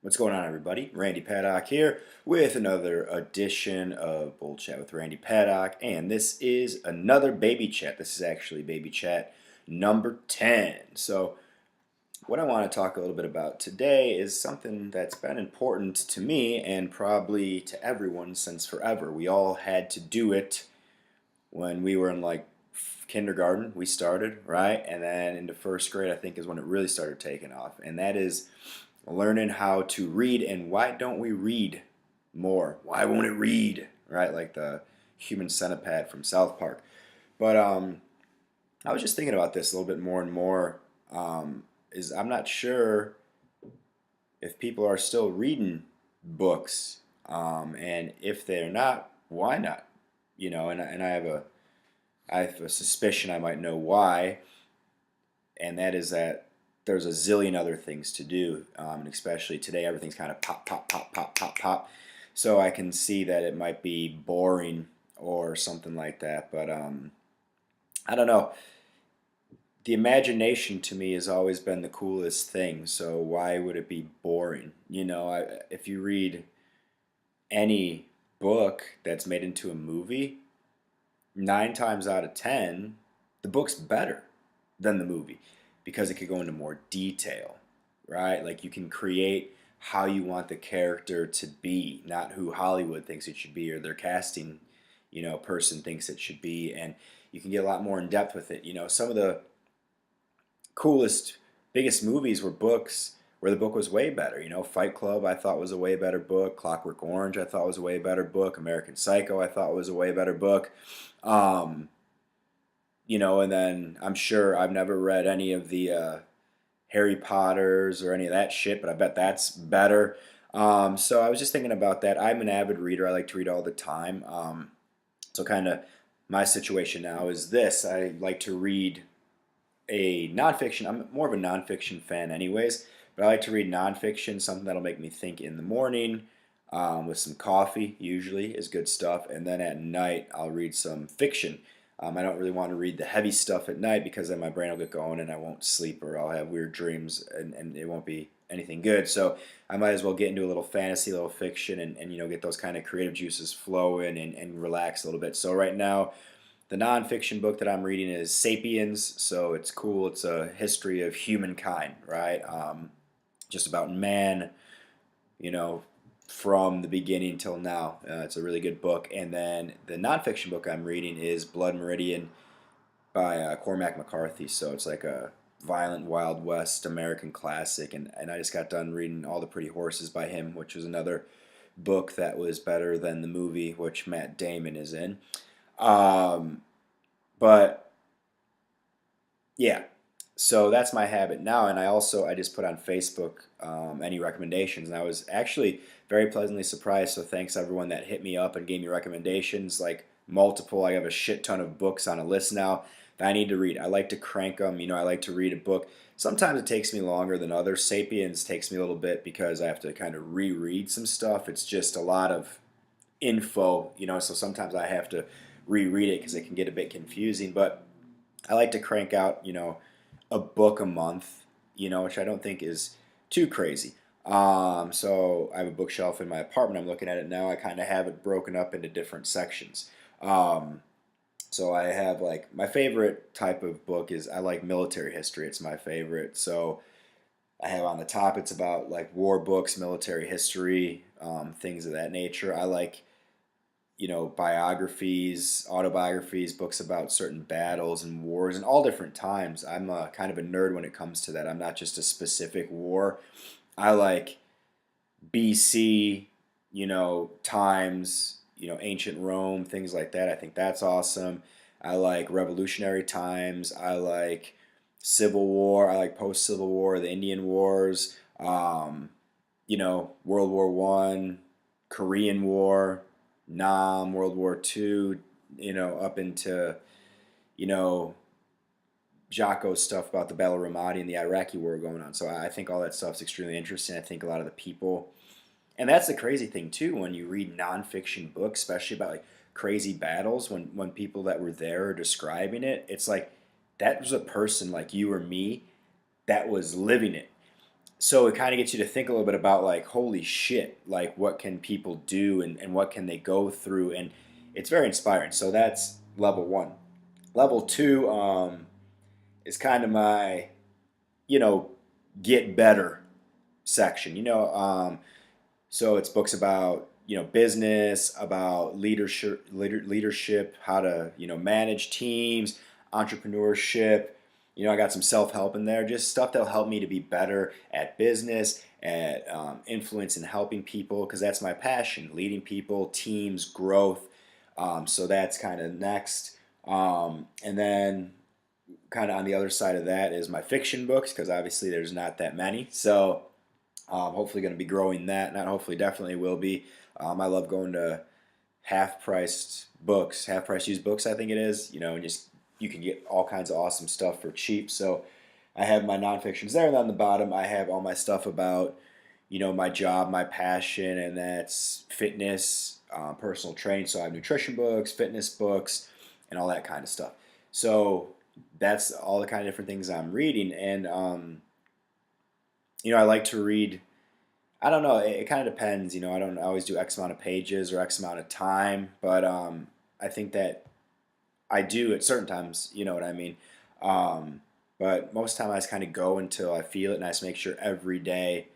What's going on, everybody? Randy Paddock here with another edition of Bull Chat with Randy Paddock, and this is another Baby Chat. This is actually Baby Chat number 10. So, what I want to talk a little bit about today is something that's been important to me and probably to everyone since forever. We all had to do it when we were in like kindergarten. We started, right? And then into first grade, I think, is when it really started taking off, and that is learning how to read. And why don't we read more? Why won't it read? Right, like the human centipede from South Park. But I was just thinking about this a little bit more and more. Is I'm not sure if people are still reading books, and if they're not, why not? And I have a suspicion I might know why, and that is that there's a zillion other things to do, and especially today, everything's kind of pop, pop, pop, pop, pop, pop. So I can see that it might be boring or something like that. But I don't know. The imagination to me has always been the coolest thing. So why would it be boring? If you read any book that's made into a movie, 9 times out of 10, the book's better than the movie because it could go into more detail, right? Like you can create how you want the character to be, not who Hollywood thinks it should be or their casting, person thinks it should be, and you can get a lot more in depth with it. Some of the coolest, biggest movies were books where the book was way better. Fight Club I thought was a way better book. Clockwork Orange I thought was a way better book. American Psycho I thought was a way better book. Um, and then I'm sure I've never read any of the Harry Potters or any of that shit, but I bet that's better. So I was just thinking about that. I'm an avid reader. I like to read all the time. So kind of my situation now is this. I like to read a nonfiction. I'm more of a nonfiction fan, anyways. But I like to read nonfiction, something that'll make me think in the morning, with some coffee. Usually is good stuff, and then at night I'll read some fiction. I don't really want to read the heavy stuff at night because then my brain will get going and I won't sleep or I'll have weird dreams and it won't be anything good. So I might as well get into a little fantasy, a little fiction, and get those kind of creative juices flowing and relax a little bit. So right now, the nonfiction book that I'm reading is Sapiens, so it's cool. It's a history of humankind, right? Just about man, you know, from the beginning till now. It's a really good book. And then the nonfiction book I'm reading is Blood Meridian by Cormac McCarthy. So it's like a violent Wild West American classic. And I just got done reading All the Pretty Horses by him, which was another book that was better than the movie, which Matt Damon is in. Um, but yeah, so that's my habit now. And I just put on Facebook any recommendations, and I was actually very pleasantly surprised. So thanks everyone that hit me up and gave me recommendations, like multiple. I have a shit ton of books on a list now that I need to read. I like to crank them. I like to read a book. Sometimes it takes me longer than others. Sapiens takes me a little bit because I have to kind of reread some stuff. It's just a lot of info, so sometimes I have to reread it because it can get a bit confusing. But I like to crank out, a book a month, which I don't think is too crazy. So I have a bookshelf in my apartment. I'm looking at it now. I kind of have it broken up into different sections. Um, so I have like my favorite type of book is I like military history. It's my favorite. So I have on the top, it's about like war books, military history, things of that nature. I like biographies, autobiographies, books about certain battles and wars and all different times. I'm kind of a nerd when it comes to that. I'm not just a specific war. I like BC, times, ancient Rome, things like that. I think that's awesome. I like revolutionary times. I like Civil War. I like post Civil War, the Indian Wars, World War One, Korean War, Nam, World War Two, up into, you know, Jocko's stuff about the Battle of Ramadi and the Iraqi war going on. So I think all that stuff's extremely interesting. I think a lot of the people, and that's the crazy thing too, when you read nonfiction books, especially about like crazy battles, when people that were there are describing it's like that was a person like you or me that was living it. So it kind of gets you to think a little bit about like, holy shit, like what can people do and what can they go through? And it's very inspiring. So that's level one. Level two is kind of my, you know, get better section. So it's books about business, about leadership, how to manage teams, entrepreneurship. I got some self help in there, just stuff that'll help me to be better at business, at influence and helping people, because that's my passion: leading people, teams, growth. So that's kind of next, and then kind of on the other side of that is my fiction books, because obviously there's not that many. So hopefully going to be growing that. Not hopefully, definitely will be. I love going to half-priced books, half-price used books, I think it is. And just you can get all kinds of awesome stuff for cheap. So I have my nonfictions there, and on the bottom I have all my stuff about my job, my passion, and that's fitness, personal training. So I have nutrition books, fitness books, and all that kind of stuff. So that's all the kind of different things I'm reading, and I like to read. I don't know. It kind of depends. I don't always do X amount of pages or X amount of time, but I think that I do at certain times. You know what I mean? Um, but most of the time, I just kind of go until I feel it, and I just make sure every day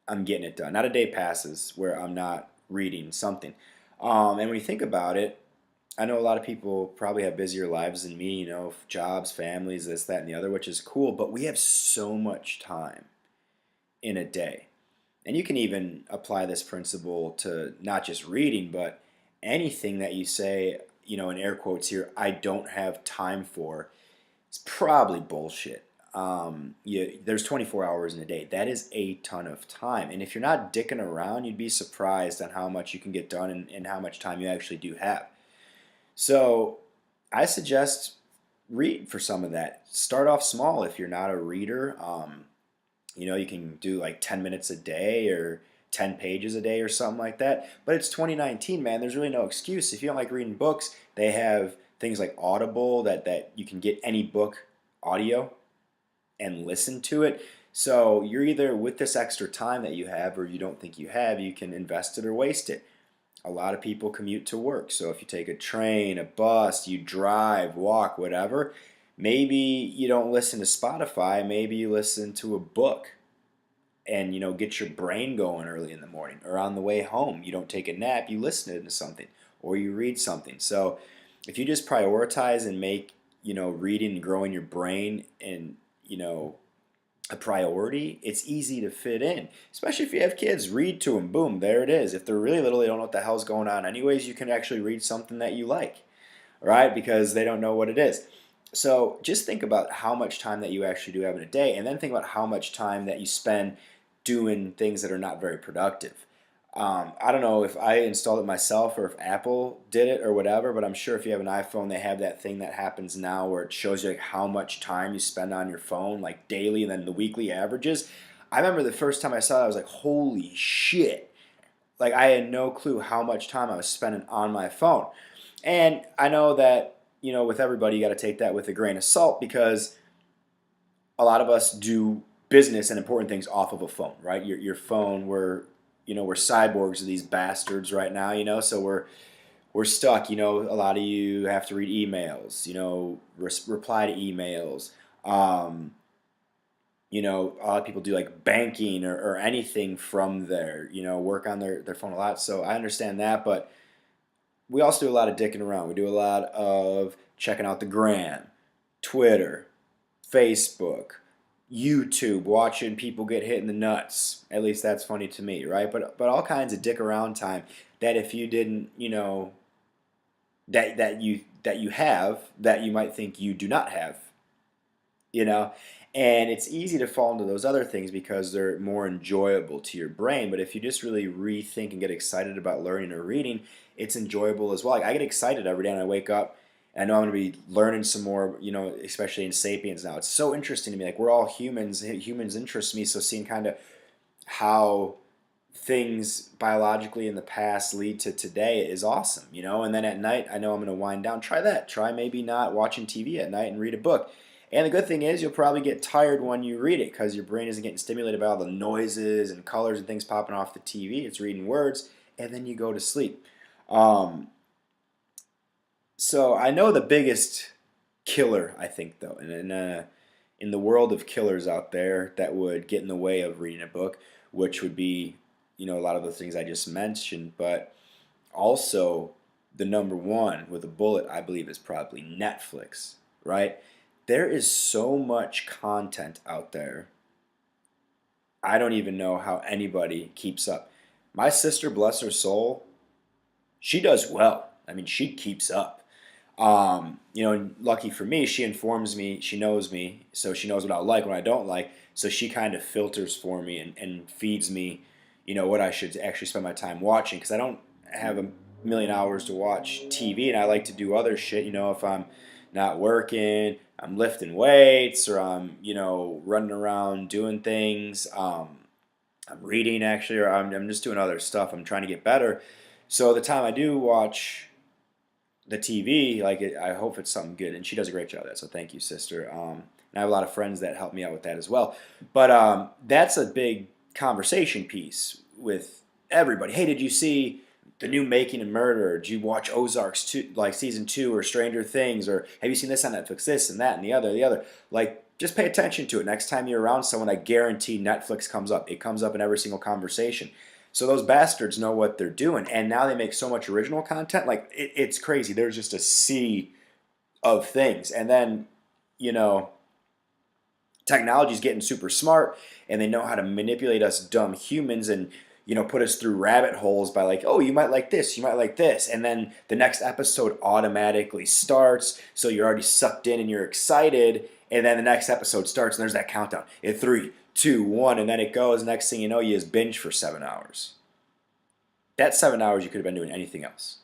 I'm getting it done. Not a day passes where I'm not reading something. And when you think about it, I know a lot of people probably have busier lives than me. Jobs, families, this, that, and the other, which is cool. But we have so much time in a day. And you can even apply this principle to not just reading, but anything that you say, in air quotes here, I don't have time for, it's probably bullshit. There's 24 hours in a day. That is a ton of time. And if you're not dicking around, you'd be surprised on how much you can get done and how much time you actually do have. So I suggest read for some of that. Start off small if you're not a reader. You can do like 10 minutes a day or 10 pages a day or something like that. But it's 2019, man. There's really no excuse. If you don't like reading books, they have things like Audible that you can get any book audio and listen to it. So you're either with this extra time that you have or you don't think you have, you can invest it or waste it. A lot of people commute to work. So if you take a train, a bus, you drive, walk, whatever, maybe you don't listen to Spotify, maybe you listen to a book and get your brain going early in the morning, or on the way home you don't take a nap, you listen to something or you read something. So if you just prioritize and make reading and growing your brain and a priority, it's easy to fit in. Especially if you have kids, read to them. Boom, there it is. If they're really little, they don't know what the hell's going on anyways, you can actually read something that you like, right? Because they don't know what it is. So just think about how much time that you actually do have in a day, and then think about how much time that you spend doing things that are not very productive. I don't know if I installed it myself or if Apple did it or whatever, but I'm sure if you have an iPhone, they have that thing that happens now where it shows you like how much time you spend on your phone, like daily, and then the weekly averages. I remember the first time I saw it, I was like, holy shit. Like I had no clue how much time I was spending on my phone. And I know that, with everybody, you got to take that with a grain of salt, because a lot of us do business and important things off of a phone, right? Your phone, we're cyborgs of these bastards right now, so we're stuck. A lot of you have to read emails, reply to emails. A lot of people do like banking or anything from there, work on their phone a lot. So I understand that, but we also do a lot of dicking around. We do a lot of checking out the gram, Twitter, Facebook, YouTube, watching people get hit in the nuts. At least that's funny to me, right? But all kinds of dick around time that if you didn't, that you have, that you might think you do not have, you know? And it's easy to fall into those other things because they're more enjoyable to your brain. But if you just really rethink and get excited about learning or reading, it's enjoyable as well. Like I get excited every day when I wake up. I know I'm going to be learning some more, especially in Sapiens now. It's so interesting to me. Like we're all humans. Humans interest me. So seeing kind of how things biologically in the past lead to today is awesome, And then at night, I know I'm going to wind down. Try that. Try maybe not watching TV at night and read a book. And the good thing is you'll probably get tired when you read it because your brain isn't getting stimulated by all the noises and colors and things popping off the TV. It's reading words, and then you go to sleep. Um, so I know the biggest killer, I think, though, in the world of killers out there that would get in the way of reading a book, which would be, a lot of the things I just mentioned, but also the number one with a bullet, I believe, is probably Netflix, right? There is so much content out there. I don't even know how anybody keeps up. My sister, bless her soul, she does well. I mean, she keeps up. Lucky for me, she informs me, she knows me, so she knows what I like, what I don't like. So she kind of filters for me and feeds me, what I should actually spend my time watching because I don't have a million hours to watch TV and I like to do other shit. If I'm not working, I'm lifting weights or I'm, running around doing things. I'm reading actually, or I'm just doing other stuff. I'm trying to get better. So the time I do watch the TV, I hope it's something good, and she does a great job of that. So thank you, sister. And I have a lot of friends that help me out with that as well. But that's a big conversation piece with everybody. Hey, did you see the new Making a Murderer? Did you watch Ozarks season 2 or Stranger Things, or have you seen this on Netflix? This and that and the other. Just pay attention to it. Next time you're around someone, I guarantee Netflix comes up. It comes up in every single conversation. So those bastards know what they're doing, and now they make so much original content. It's crazy. There's just a sea of things, and then you know, technology's getting super smart, and they know how to manipulate us dumb humans, and put us through rabbit holes by oh, you might like this, you might like this, and then the next episode automatically starts, so you're already sucked in and you're excited, and then the next episode starts, and there's that countdown in 3, 2, 1, and then it goes. Next thing you know, you just binge for 7 hours. That's 7 hours you could have been doing anything else.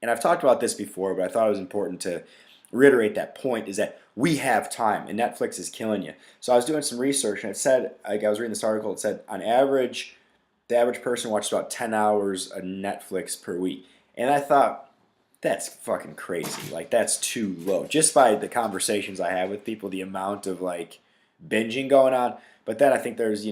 And I've talked about this before, but I thought it was important to reiterate that point, is that we have time, and Netflix is killing you. So I was doing some research, and it said, I was reading this article, it said on average, the average person watches about 10 hours of Netflix per week. And I thought, that's fucking crazy. That's too low. Just by the conversations I have with people, the amount of binging going on. But then I think there's,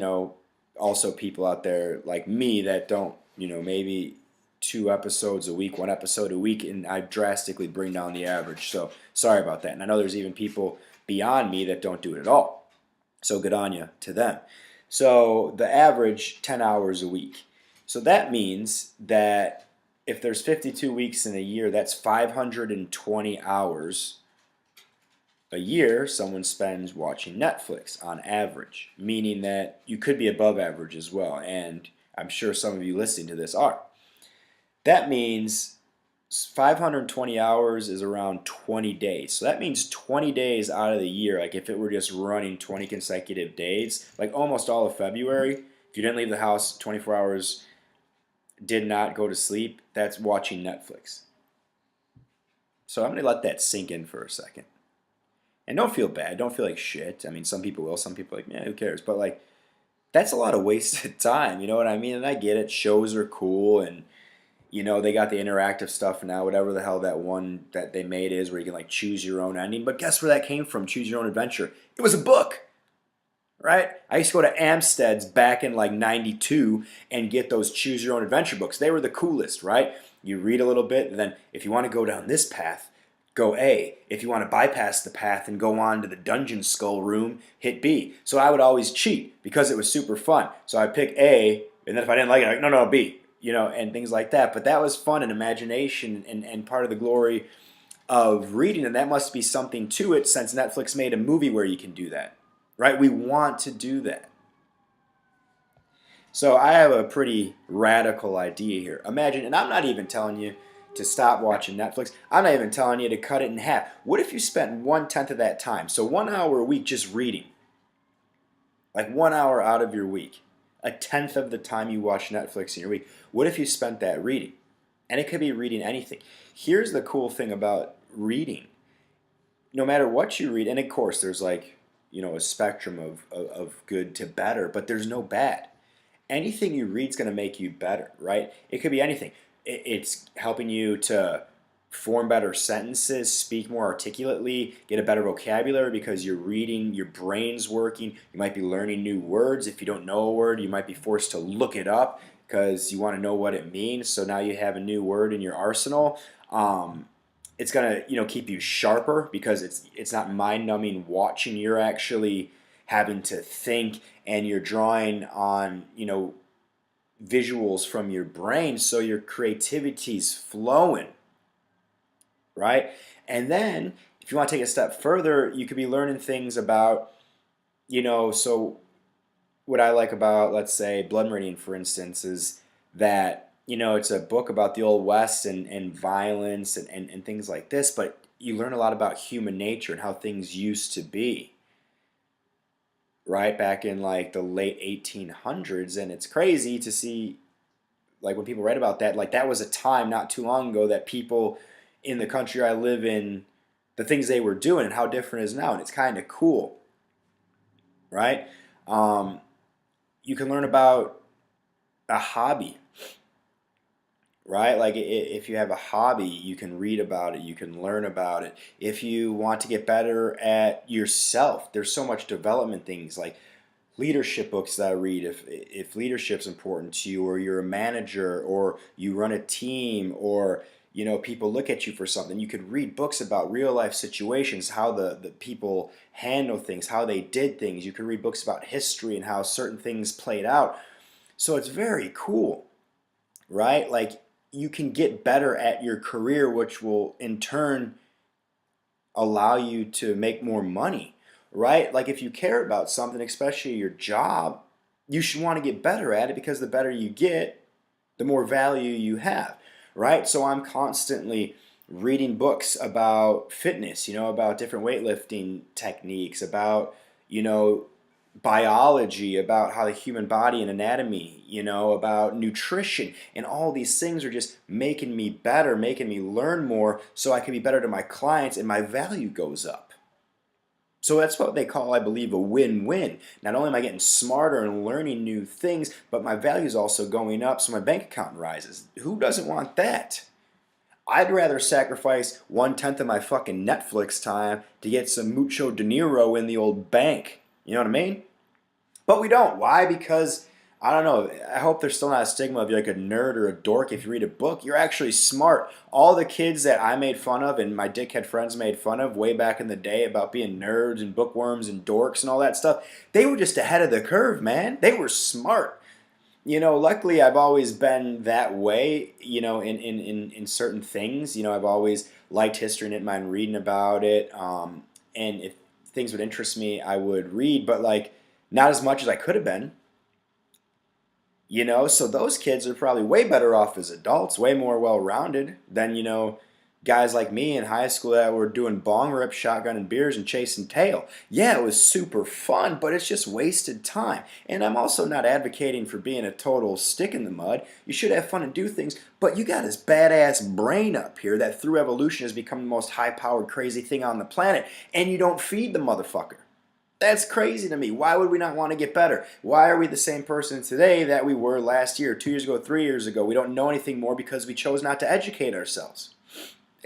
also people out there like me that don't, maybe 2 episodes a week, 1 episode a week, and I drastically bring down the average. So sorry about that. And I know there's even people beyond me that don't do it at all. So good on you to them. So the average 10 hours a week. So that means that if there's 52 weeks in a year, that's 520 hours a year someone spends watching Netflix on average, meaning that you could be above average as well, and I'm sure some of you listening to this are. That means 520 hours is around 20 days. So that means 20 days out of the year, if it were just running 20 consecutive days, almost all of February, if you didn't leave the house 24 hours, did not go to sleep, that's watching Netflix. So I'm going to let that sink in for a second. And don't feel bad. Don't feel like shit. I mean, some people will. Some people are yeah, who cares? But that's a lot of wasted time. You know what I mean? And I get it. Shows are cool, and they got the interactive stuff now. Whatever the hell that one that they made is, where you can choose your own ending. But guess where that came from? Choose your own adventure. It was a book, right? I used to go to Amstead's back in '92 and get those choose your own adventure books. They were the coolest, right? You read a little bit, and then if you want to go down this path, go A. If you want to bypass the path and go on to the dungeon skull room, hit B. So I would always cheat because it was super fun. So I'd pick A, and then if I didn't like it, no, B, and things like that. But that was fun and imagination and part of the glory of reading, and that must be something to it since Netflix made a movie where you can do that, right? We want to do that. So I have a pretty radical idea here. Imagine, and I'm not even telling you to stop watching Netflix. I'm not even telling you to cut it in half. What if you spent 1/10 of that time? So 1 hour a week just reading. 1 hour out of your week. 1/10 of the time you watch Netflix in your week. What if you spent that reading? And it could be reading anything. Here's the cool thing about reading. No matter what you read, and of course there's a spectrum of good to better, but there's no bad. Anything you read is going to make you better, right? It could be anything. It's helping you to form better sentences, speak more articulately, get a better vocabulary because you're reading, your brain's working. You might be learning new words. If you don't know a word, you might be forced to look it up because you want to know what it means. So now you have a new word in your arsenal. It's gonna keep you sharper because it's not mind numbing watching. You're actually having to think and you're drawing on visuals from your brain, so your creativity's flowing, right? And then if you want to take a step further, you could be learning things about, so what I like about, let's say, Blood Meridian, for instance, is that, it's a book about the Old West and violence and things like this, but you learn a lot about human nature and how things used to be, right? Back in like the late 1800s. And it's crazy to see, like, when people write about that, like, that was a time not too long ago that people in the country I live in, the things they were doing and how different it is now. And it's kind of cool, right? You can learn about a hobby, right? Like, if you have a hobby, you can read about it, you can learn about it. If you want to get better at yourself, there's so much development things like leadership books that I read. If leadership's important to you, or you're a manager, or you run a team, or people look at you for something, you could read books about real life situations, how the people handle things, how they did things. You could read books about history and how certain things played out. So it's very cool, right? Like, you can get better at your career, which will in turn allow you to make more money, right? Like, if you care about something, especially your job, you should want to get better at it, because the better you get, the more value you have, right? So I'm constantly reading books about fitness, about different weightlifting techniques, about, biology, about how the human body and anatomy, about nutrition, and all these things are just making me better, making me learn more so I can be better to my clients and my value goes up. So that's what they call, I believe, a win-win. Not only am I getting smarter and learning new things, but my value is also going up, so my bank account rises. Who doesn't want that? I'd rather sacrifice 1/10 of my fucking Netflix time to get some mucho dinero in the old bank. You know what I mean? But we don't. Why? Because, I don't know, I hope there's still not a stigma of you're like a nerd or a dork if you read a book. You're actually smart. All the kids that I made fun of and my dickhead friends made fun of way back in the day about being nerds and bookworms and dorks and all that stuff, they were just ahead of the curve, man. They were smart. Luckily I've always been that way, in certain things. I've always liked history and didn't mind reading about it. And if things would interest me, I would read, but like, not as much as I could have been. So those kids are probably way better off as adults, way more well-rounded than, guys like me in high school that were doing bong rips, shotgunning beers, and chasing tail. Yeah, it was super fun, but it's just wasted time. And I'm also not advocating for being a total stick in the mud. You should have fun and do things, but you got this badass brain up here that through evolution has become the most high-powered, crazy thing on the planet, and you don't feed the motherfucker. That's crazy to me. Why would we not want to get better? Why are we the same person today that we were last year, 2 years ago, 3 years ago? We don't know anything more because we chose not to educate ourselves.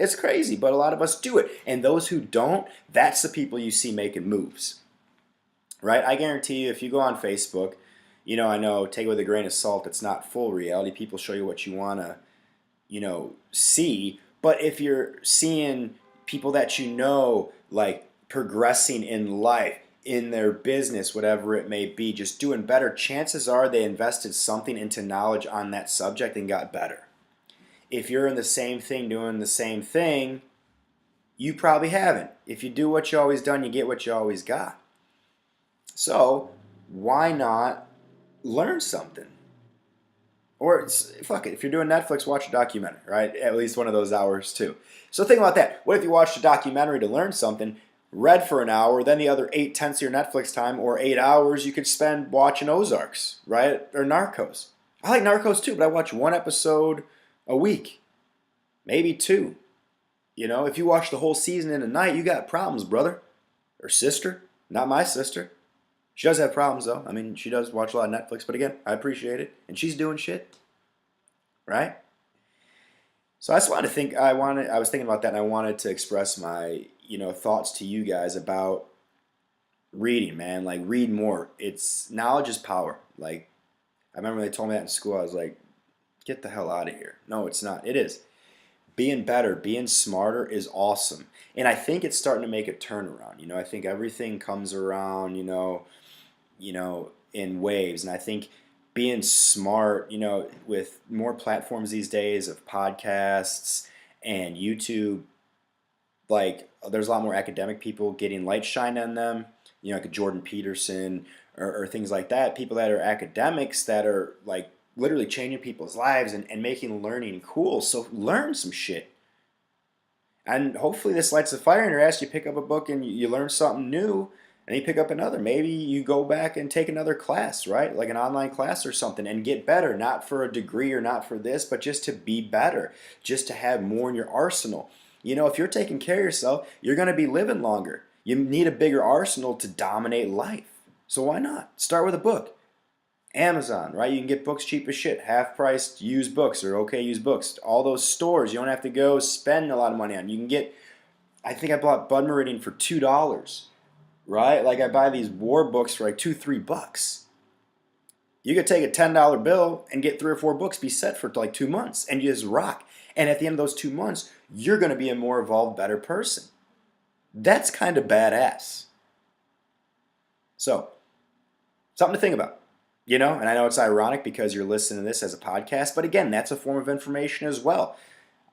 It's crazy, but a lot of us do it. And those who don't, that's the people you see making moves. Right? I guarantee you, if you go on Facebook, I know, take it with a grain of salt, it's not full reality. People show you what you want to, see. But if you're seeing people that like progressing in life, in their business, whatever it may be, just doing better, chances are they invested something into knowledge on that subject and got better. If you're in the same thing, doing the same thing, you probably haven't. If you do what you always done, you get what you always got. So why not learn something? Or fuck it, if you're doing Netflix, watch a documentary, right? At least one of those hours too. So think about that. What if you watched a documentary to learn something, read for an hour, then the other 8/10 of your Netflix time, or 8 hours you could spend watching Ozarks, right? Or Narcos. I like Narcos too, but I watch one episode a week, maybe two. If you watch the whole season in a night, you got problems, brother or sister. Not my sister. She does have problems though. I mean, she does watch a lot of Netflix, but again, I appreciate it, and she's doing shit, right? So I just wanted to think. I was thinking about that, and I wanted to express my thoughts to you guys about reading. Man, like read more. It's knowledge is power. Like I remember when they told me that in school. I was like, get the hell out of here. No, it's not. It is. Being better, being smarter is awesome. And I think it's starting to make a turnaround. I think everything comes around, in waves. And I think being smart, with more platforms these days of podcasts and YouTube, like there's a lot more academic people getting light shine on them, like a Jordan Peterson or things like that. People that are academics that are like literally changing people's lives and making learning cool. So learn some shit. And hopefully this lights a fire in your ass. You pick up a book and you learn something new, and you pick up another. Maybe you go back and take another class, right? Like an online class or something, and get better. Not for a degree or not for this, but just to be better, just to have more in your arsenal. If you're taking care of yourself, you're going to be living longer. You need a bigger arsenal to dominate life. So why not? Start with a book. Amazon, right? You can get books cheap as shit. Half priced used books or okay used books. All those stores, you don't have to go spend a lot of money on. You can get, I think I bought Bud Meridian for $2, right? Like I buy these war books for like $2-3. You could take a $10 bill and get 3 or 4 books, be set for like 2 months, and you just rock. And at the end of those 2 months, you're going to be a more evolved, better person. That's kind of badass. So, something to think about. And I know it's ironic because you're listening to this as a podcast, but again, that's a form of information as well.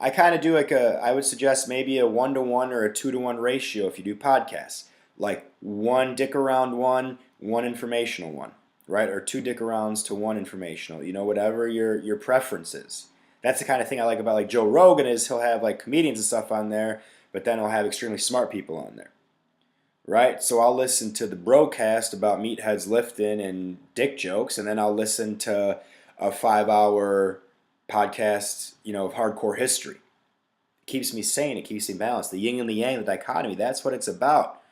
I kind of do I would suggest maybe a 1-to-1 or a 2-to-1 ratio if you do podcasts. Like one dick around one informational one, right? Or 2 dick arounds to one informational, whatever your preference is. That's the kind of thing I like about like Joe Rogan is he'll have like comedians and stuff on there, but then he'll have extremely smart people on there. Right? So I'll listen to the broadcast about meatheads lifting and dick jokes, and then I'll listen to a 5-hour podcast, of hardcore history. It keeps me sane. It keeps me balanced. The yin and the yang, the dichotomy, that's what it's about.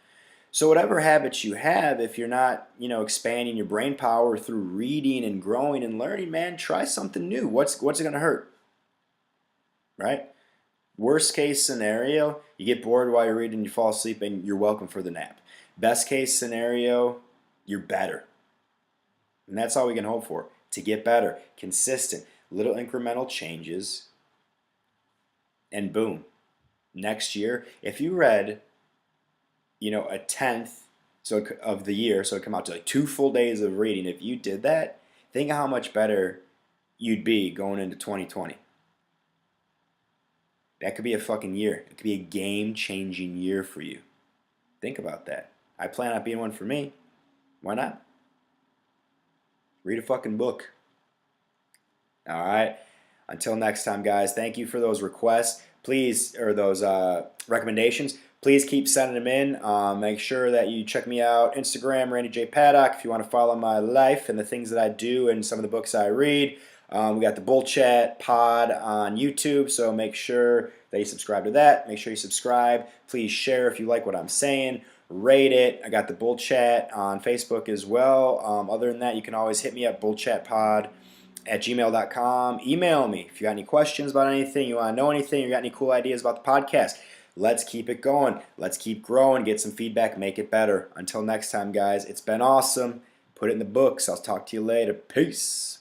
So whatever habits you have, if you're not, expanding your brain power through reading and growing and learning, man, try something new. What's it going to hurt? Right? Worst case scenario, you get bored while you're reading, you fall asleep, and you're welcome for the nap. Best case scenario, you're better. And that's all we can hope for. To get better, consistent, little incremental changes, and boom. Next year, if you read, a tenth of the year, so it come out to like 2 full days of reading, if you did that, think of how much better you'd be going into 2020. That could be a fucking year. It could be a game-changing year for you. Think about that. I plan on being one for me. Why not? Read a fucking book. All right. Until next time, guys. Thank you for those requests. Please, or those recommendations. Please keep sending them in. Make sure that you check me out. Instagram, Randy J. Paddock, if you want to follow my life and the things that I do and some of the books I read. We got the Bull Chat pod on YouTube, so make sure that you subscribe to that. Make sure you subscribe. Please share if you like what I'm saying. Rate it. I got the Bull Chat on Facebook as well. Other than that, you can always hit me up, bullchatpod@gmail.com. Email me if you got any questions about anything, you want to know anything, you got any cool ideas about the podcast. Let's keep it going. Let's keep growing. Get some feedback. Make it better. Until next time, guys, it's been awesome. Put it in the books. I'll talk to you later. Peace.